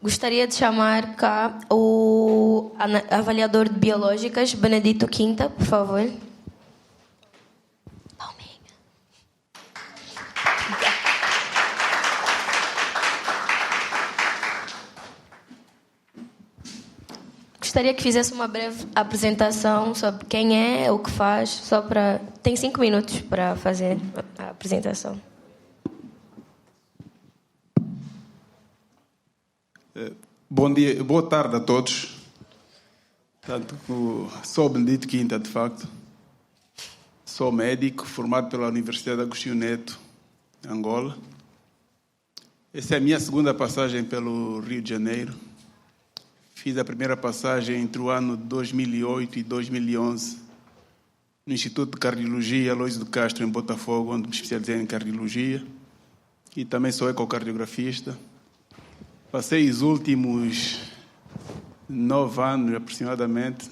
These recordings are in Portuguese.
Gostaria de chamar cá o avaliador de biológicas, Benedito Quinta, por favor. Gostaria que fizesse uma breve apresentação sobre quem é, o que faz, só para... Tem 5 minutos para fazer a apresentação. Bom dia, boa tarde a todos. Sou Benedito Quinta, de facto. Sou médico, formado pela Universidade Agostinho Neto, Angola. Essa é a minha segunda passagem pelo Rio de Janeiro. Fiz a primeira passagem entre o ano 2008 e 2011 no Instituto de Cardiologia Aloysio de Castro, em Botafogo, onde me especializei em cardiologia. E também sou ecocardiografista. Passei os últimos 9 anos, aproximadamente,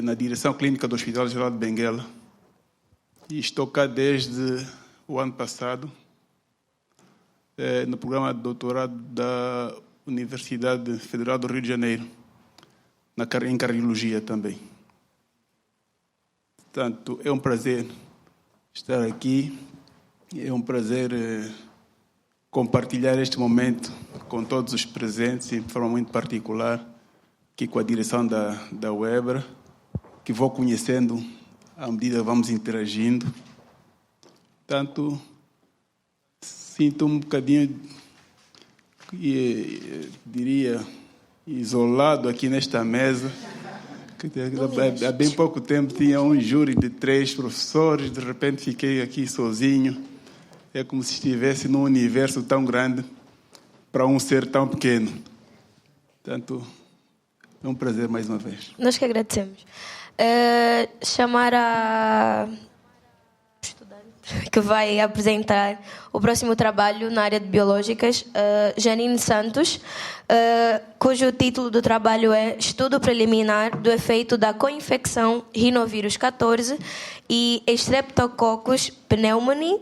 na direção clínica do Hospital Geral de Benguela. E estou cá desde o ano passado, no programa de doutorado da Universidade Federal do Rio de Janeiro, em cardiologia também. Portanto, é um prazer estar aqui, é um prazer compartilhar este momento com todos os presentes, e de forma muito particular, aqui com a direção da Webra, que vou conhecendo à medida que vamos interagindo. Portanto, sinto um bocadinho, diria, isolado aqui nesta mesa. Há bem pouco tempo tinha um júri de 3 professores, de repente fiquei aqui sozinho. É como se estivesse num universo tão grande para um ser tão pequeno. Portanto, é um prazer mais uma vez. Nós que agradecemos. Chamar a estudante que vai apresentar o próximo trabalho na área de biológicas, Janine Santos, cujo título do trabalho é Estudo Preliminar do Efeito da Coinfecção Rinovírus 14 e Streptococcus pneumoniae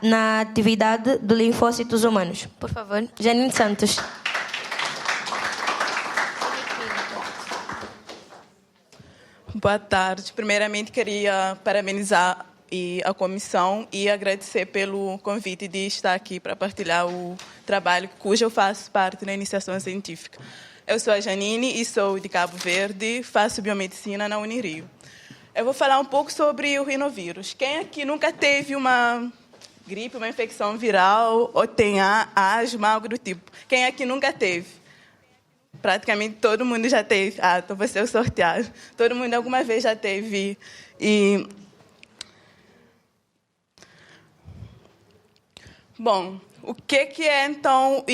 na atividade de linfócitos humanos. Por favor, Janine Santos. Boa tarde. Primeiramente, queria parabenizar a comissão e agradecer pelo convite de estar aqui para partilhar o trabalho cujo eu faço parte na iniciação científica. Eu sou a Janine e sou de Cabo Verde, faço biomedicina na Unirio. Eu vou falar um pouco sobre o rinovírus. Quem aqui nunca teve uma gripe, uma infecção viral, ou tem asma, algo do tipo? Quem aqui nunca teve? Praticamente todo mundo já teve. Então você é o sorteado. Todo mundo alguma vez já teve. Bom, o que é, então,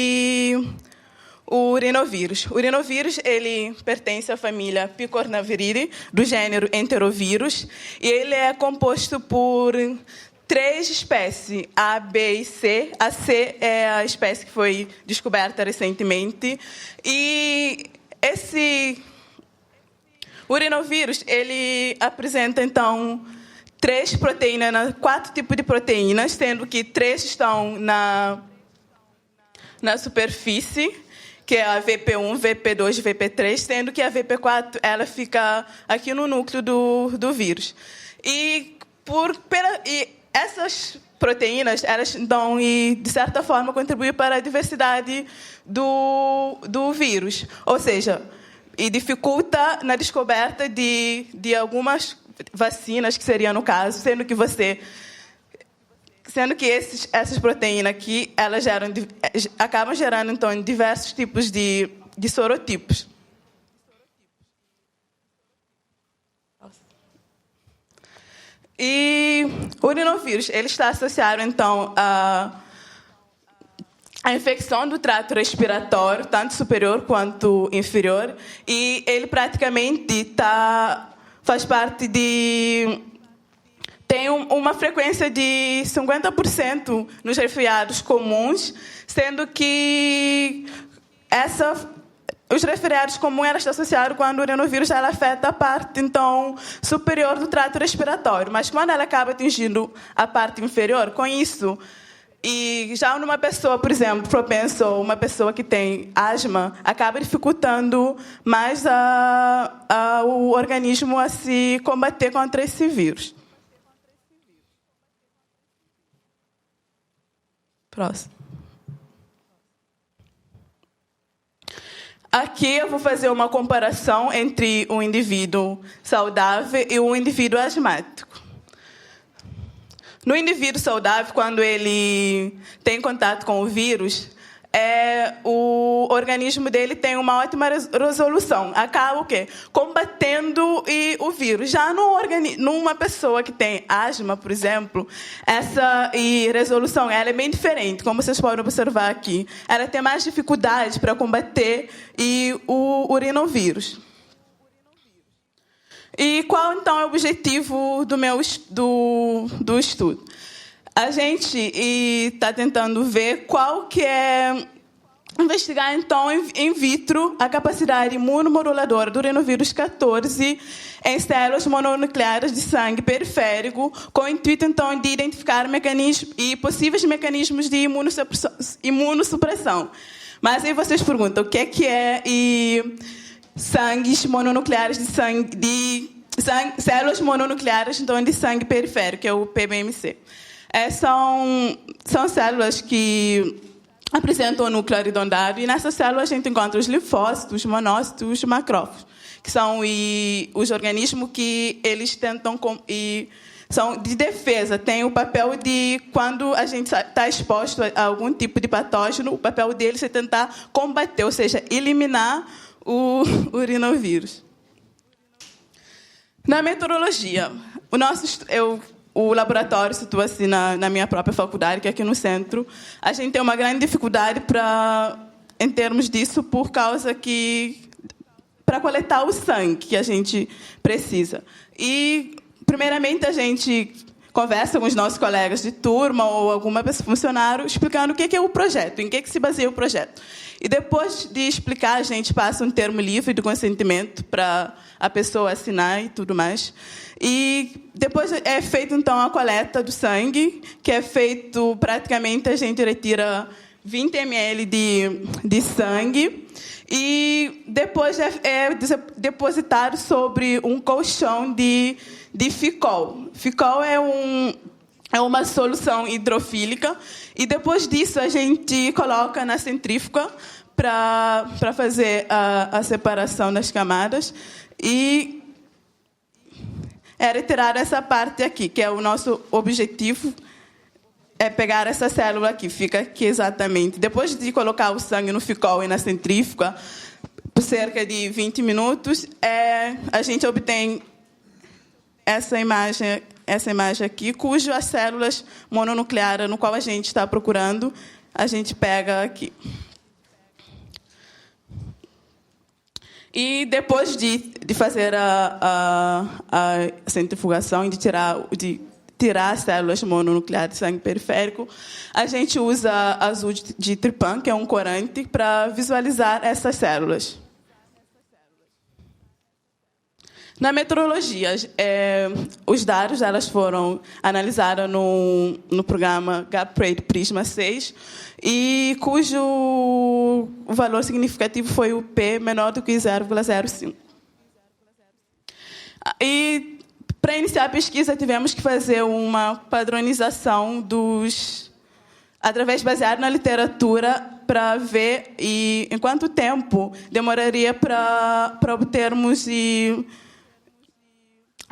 o rinovírus? O rinovírus, ele pertence à família Picornaviridae, do gênero Enterovírus, e ele é composto por 3 espécies, A, B e C. A C é a espécie que foi descoberta recentemente. E o rinovírus, ele apresenta, então, 4 tipos de proteínas, sendo que 3 estão na superfície, que é a VP1, VP2 e VP3, sendo que a VP4 ela fica aqui no núcleo do vírus. E essas proteínas, elas dão e, de certa forma, contribuem para a diversidade do vírus. Ou seja, e dificulta na descoberta de algumas vacinas, que seria no caso, sendo que essas proteínas aqui, elas acabam gerando, então, diversos tipos de sorotipos. E o rinovírus, ele está associado, então, à infecção do trato respiratório, tanto superior quanto inferior, e ele praticamente faz parte tem uma frequência de 50% nos resfriados comuns, sendo que os resfriados comuns ela está associado quando o rinovírus ela afeta a parte, então, superior do trato respiratório. Mas quando ela acaba atingindo a parte inferior, com isso, E já numa pessoa, por exemplo, propensa, ou uma pessoa que tem asma, acaba dificultando mais o organismo a se combater contra esse vírus. Próximo. Aqui eu vou fazer uma comparação entre um indivíduo saudável e um indivíduo asmático. No indivíduo saudável, quando ele tem contato com o vírus, o organismo dele tem uma ótima resolução. Acaba o quê? Combatendo o vírus. Já numa pessoa que tem asma, por exemplo, essa resolução ela é bem diferente, como vocês podem observar aqui. Ela tem mais dificuldade para combater o urinovírus. E qual, então, é o objetivo do estudo? A gente está tentando ver qual que é... Investigar, então, in vitro, a capacidade imunomoduladora do rinovírus 14 em células mononucleares de sangue periférico, com o intuito, então, de identificar mecanismos e possíveis mecanismos de imunossupressão. Mas aí vocês perguntam, o que é sangues mononucleares células mononucleares, então, de sangue periférico, que é o PBMC. São células que apresentam o núcleo arredondado, e nessa célula a gente encontra os linfócitos, os monócitos, os macrófagos, que são os organismos que eles tentam... são de defesa, tem o papel de, quando a gente está exposto a algum tipo de patógeno, o papel deles é tentar combater, ou seja, eliminar o urinovírus. Na meteorologia, o laboratório situa-se na minha própria faculdade, que é aqui no centro. A gente tem uma grande dificuldade em termos disso, por causa para coletar o sangue que a gente precisa. E, primeiramente, a gente conversa com os nossos colegas de turma ou alguma pessoa, funcionário, explicando o que é o projeto, em que se baseia o projeto. E depois de explicar, a gente passa um termo livre de consentimento para a pessoa assinar e tudo mais. E depois é feita, então, a coleta do sangue, que é feito, praticamente, a gente retira 20 ml de sangue, e depois é depositado sobre um colchão de ficol. Ficol é uma solução hidrofílica, e depois disso a gente coloca na centrífuga para fazer a separação das camadas, e retirar essa parte aqui, que é o nosso objetivo, é pegar essa célula aqui, fica aqui exatamente. Depois de colocar o sangue no ficol e na centrífuga, por cerca de 20 minutos, a gente obtém essa imagem aqui, cujas células mononucleares, no qual a gente está procurando, a gente pega aqui. E depois de fazer a centrifugação e de tirar as células mononucleares de sangue periférico, a gente usa azul de trypan, que é um corante, para visualizar essas células. Na meteorologia, os dados elas foram analisados no programa GAP-RADE Prisma 6, e cujo valor significativo foi o P menor do que 0,05. E, para iniciar a pesquisa, tivemos que fazer uma padronização baseado na literatura, para ver em quanto tempo demoraria para obtermos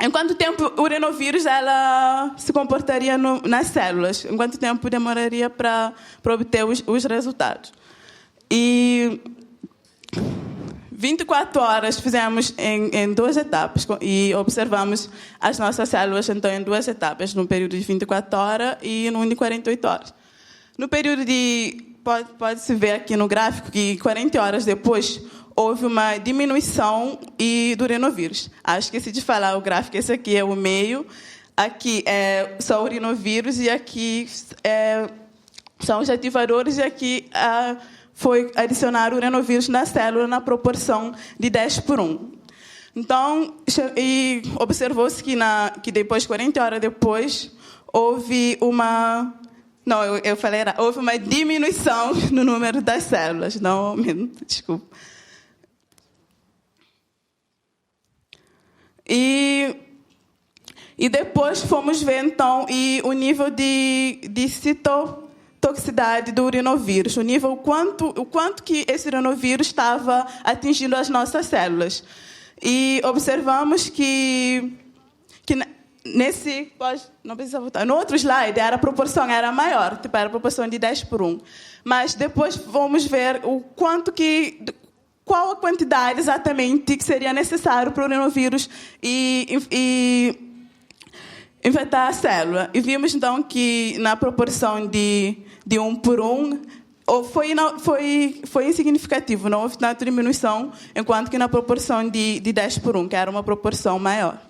em quanto tempo o urinovírus ela se comportaria nas células, em quanto tempo demoraria para obter os resultados. E 24 horas fizemos em 2 etapas, e observamos as nossas células, então, em 2 etapas, no período de 24 horas e no de 48 horas. No período pode-se ver aqui no gráfico que 40 horas depois houve uma diminuição do urinovírus. Esqueci de falar o gráfico, esse aqui é o meio, aqui é só o urinovírus, e aqui são os ativadores, e aqui foi adicionar o urinovírus na célula na proporção de 10:1. Então, observou-se que depois, 40 horas depois, houve uma Não, eu falei, houve uma diminuição no número das células, não aumento, desculpa. E depois fomos ver, então, o nível de citotoxicidade do urinovírus, o quanto que esse urinovírus estava atingindo as nossas células. E observamos que nesse... Não precisa voltar. No outro slide, a proporção era maior, tipo, era a proporção de 10:1. Mas depois vamos ver qual a quantidade exatamente que seria necessário para o urinovírus infectar a célula. E vimos, então, que na proporção de 1:1, foi insignificativo, não houve tanta diminuição, enquanto que na proporção de 10:1, que era uma proporção maior.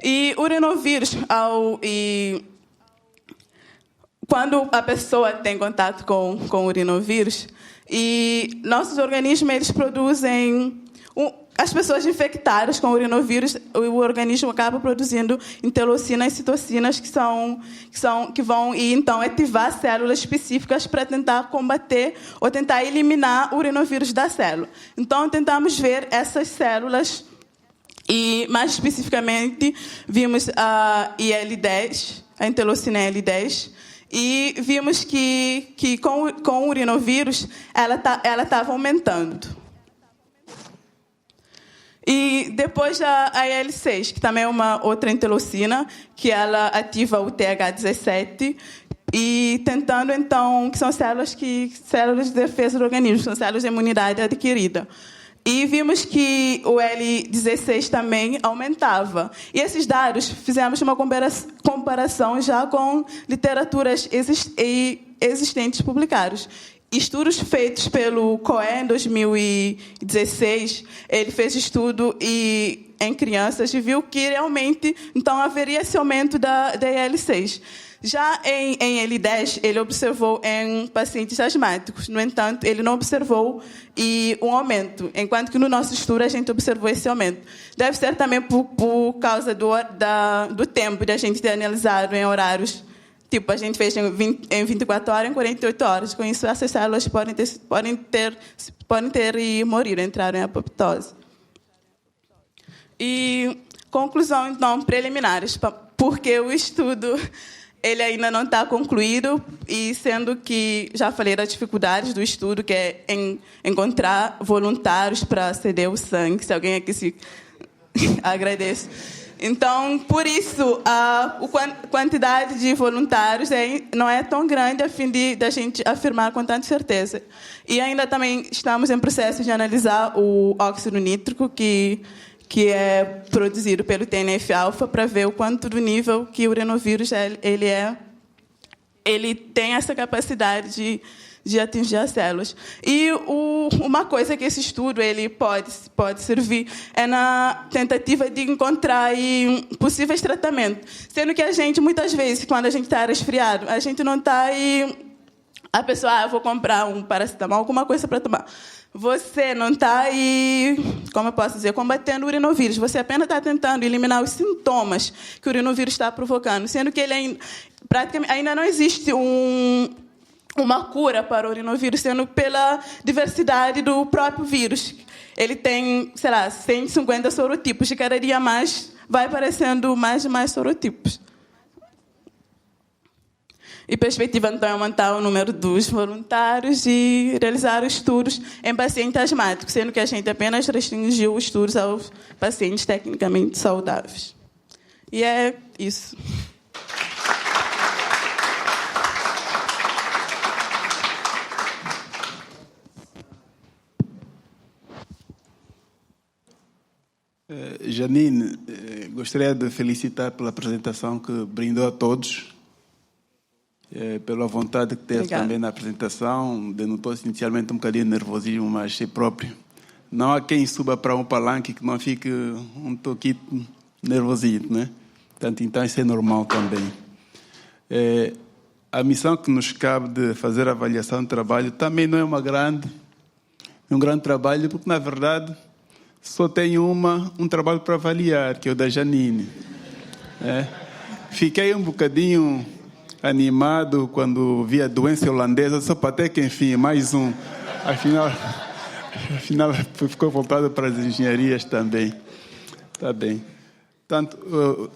E o urinovírus, quando a pessoa tem contato com o urinovírus, e nossos organismos eles produzem... As pessoas infectadas com o urinovírus, o organismo acaba produzindo interleucinas e citocinas que vão então ativar células específicas para tentar combater ou tentar eliminar o urinovírus da célula. Então, tentamos ver essas células e, mais especificamente, vimos a IL-10, a interleucina IL-10, e vimos que com o urinovírus ela estava aumentando. E depois a IL-6, que também é uma outra interleucina, que ela ativa o TH17, e tentando, então, que são células de defesa do organismo, são células de imunidade adquirida. E vimos que o L16 também aumentava. E esses dados, fizemos uma comparação já com literaturas existentes publicadas. Estudos feitos pelo Cohen em 2016, ele fez estudo em crianças e viu que realmente então haveria esse aumento da IL-6. Já em IL-10, ele observou em pacientes asmáticos. No entanto, ele não observou um aumento, enquanto que no nosso estudo a gente observou esse aumento. Deve ser também por causa do tempo de a gente ter analisado em horários. Tipo, a gente fez em 24 horas, em 48 horas. Com isso, essas células podem ter e morir, entraram em apoptose. E conclusão, então, preliminares, porque o estudo ele ainda não está concluído, e sendo que já falei das dificuldades do estudo, que é encontrar voluntários para ceder o sangue. Se alguém aqui se... Agradeço. Então, por isso, a quantidade de voluntários não é tão grande a fim de a gente afirmar com tanta certeza. E ainda também estamos em processo de analisar o óxido nítrico, que é produzido pelo TNF-alfa, para ver o quanto do nível que o urinovírus ele tem essa capacidade de atingir as células. E uma coisa que esse estudo ele pode servir é na tentativa de encontrar possíveis tratamentos. Sendo que a gente, muitas vezes, quando a gente está resfriado, a gente não está a pessoa, eu vou comprar um paracetamol, alguma coisa para tomar. Você não está como eu posso dizer, combatendo o urinovírus. Você apenas está tentando eliminar os sintomas que o urinovírus está provocando, sendo que ele praticamente ainda não existe uma cura para o urinovírus, sendo pela diversidade do próprio vírus. Ele tem, 150 sorotipos. De cada dia mais, vai aparecendo mais e mais sorotipos. E perspectiva, então, é aumentar o número dos voluntários e realizar estudos em pacientes asmáticos, sendo que a gente apenas restringiu os estudos aos pacientes tecnicamente saudáveis. E é isso. Janine, gostaria de felicitar pela apresentação que brindou a todos, pela vontade que teve também na apresentação. Denotou-se inicialmente um bocadinho de nervosismo, mas si próprio. Não há quem suba para um palanque que não fique um toquito nervosito, né? Portanto, então isso é normal também. A missão que nos cabe de fazer a avaliação do trabalho também não é um grande trabalho, porque, na verdade, só tem um trabalho para avaliar, que é o da Janine. fiquei um bocadinho animado quando vi a doença holandesa, só para até que, enfim, mais um. Afinal ficou voltado para as engenharias também. Está bem. Portanto,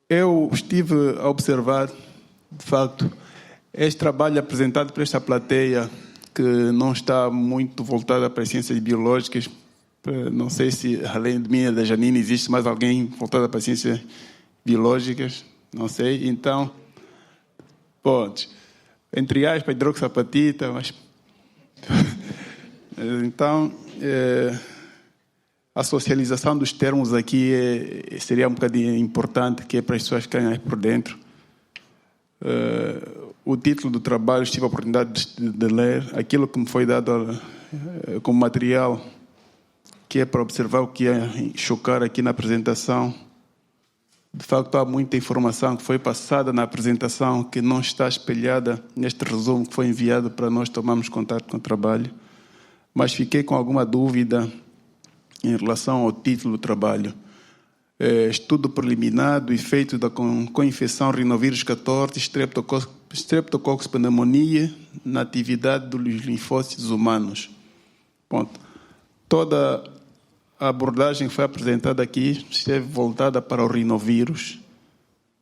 eu estive a observar, de facto, este trabalho apresentado por esta plateia, que não está muito voltada para as ciências biológicas. Não sei se, além de mim e da Janine, existe mais alguém voltado para as ciências biológicas. Não sei. Então, pode. Entre aspas, hidroxapatita, mas... Então, a socialização dos termos aqui seria um bocadinho importante, que é para as pessoas ficarem por dentro. O título do trabalho, tive a oportunidade de ler aquilo que me foi dado como material, que é para observar o que ia chocar aqui na apresentação. De facto, há muita informação que foi passada na apresentação que não está espelhada neste resumo que foi enviado para nós tomarmos contato com o trabalho. Mas fiquei com alguma dúvida em relação ao título do trabalho. Estudo preliminar do efeito da co-infecção rinovírus 14, Streptococcus pneumoniae, na atividade dos linfócitos humanos. Ponto. Toda a abordagem que foi apresentada aqui esteve voltada para o rinovírus,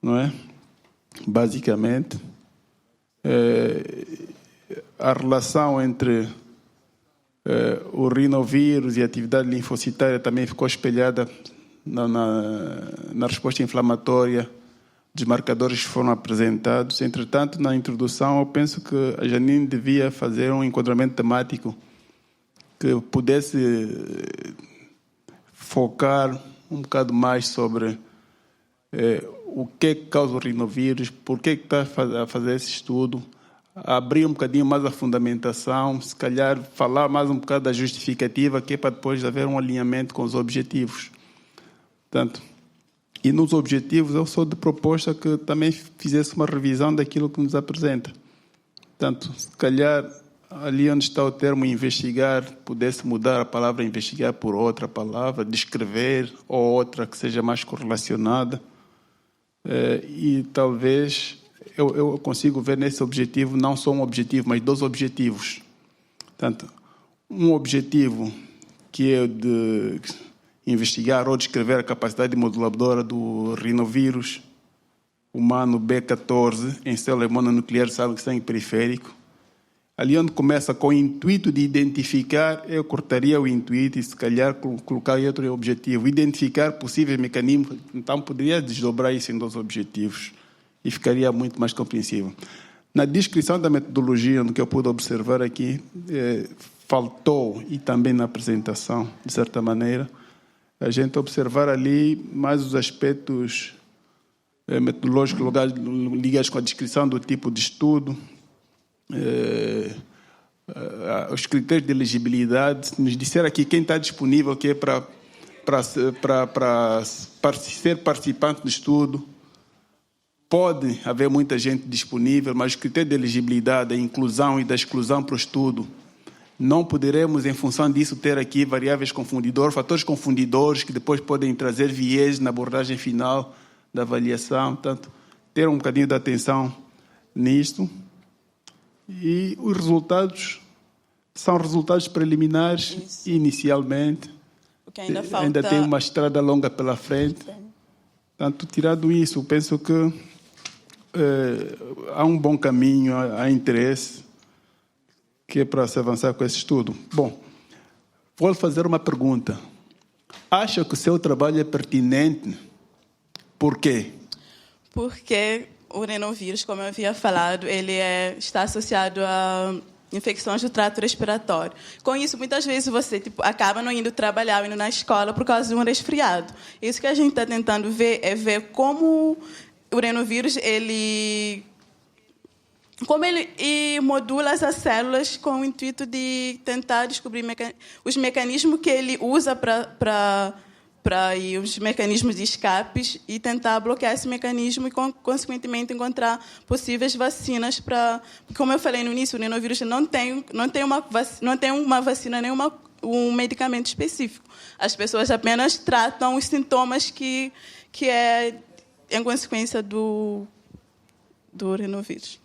não é? Basicamente. A relação entre o rinovírus e a atividade linfocitária também ficou espelhada na resposta inflamatória dos marcadores que foram apresentados. Entretanto, na introdução, eu penso que a Janine devia fazer um enquadramento temático que pudesse focar um bocado mais sobre o que causa o rinovírus, por que está a fazer esse estudo, abrir um bocadinho mais a fundamentação, se calhar falar mais um bocado da justificativa, que é para depois haver um alinhamento com os objetivos. Portanto, e nos objetivos eu sou de proposta que também fizesse uma revisão daquilo que nos apresenta. Portanto, se calhar ali onde está o termo investigar, pudesse mudar a palavra investigar por outra palavra, descrever, ou outra que seja mais correlacionada. E talvez eu consigo ver nesse objetivo não só um objetivo, mas 2 objetivos. Portanto, um objetivo que é de investigar ou descrever a capacidade moduladora do rinovírus humano B14 em célula mononuclear de sangue periférico. Ali onde começa com o intuito de identificar, eu cortaria o intuito e se calhar colocar outro objetivo, identificar possíveis mecanismos. Então poderia desdobrar isso em 2 objetivos e ficaria muito mais compreensível. Na descrição da metodologia, no que eu pude observar aqui, faltou, e também na apresentação, de certa maneira, a gente observar ali mais os aspectos metodológicos ligados com a descrição do tipo de estudo, os critérios de elegibilidade. Nos disseram aqui quem está disponível, que é para ser participante do estudo. Pode haver muita gente disponível, mas os critérios de elegibilidade, da inclusão e da exclusão para o estudo, não poderemos, em função disso, ter aqui variáveis confundidores, fatores confundidores que depois podem trazer viés na abordagem final da avaliação. Portanto, ter um bocadinho de atenção nisto. E os resultados são resultados preliminares. Isso. Inicialmente. Porque ainda falta... Ainda tem uma estrada longa pela frente. Portanto, tirando isso, penso que há um bom caminho, há interesse, que é para se avançar com esse estudo. Bom, vou fazer uma pergunta. Acha que o seu trabalho é pertinente? Por quê? Porque o rinovírus, como eu havia falado, ele está associado a infecções do trato respiratório. Com isso, muitas vezes você acaba não indo trabalhar, indo na escola por causa de um resfriado. Isso que a gente está tentando ver é ver como o rinovírus como ele modula as células com o intuito de tentar descobrir os mecanismos que ele usa para os mecanismos de escapes e tentar bloquear esse mecanismo e, consequentemente, encontrar possíveis vacinas para... Como eu falei no início, o rinovírus não tem uma vacina nem um medicamento específico. As pessoas apenas tratam os sintomas que em consequência do renovírus.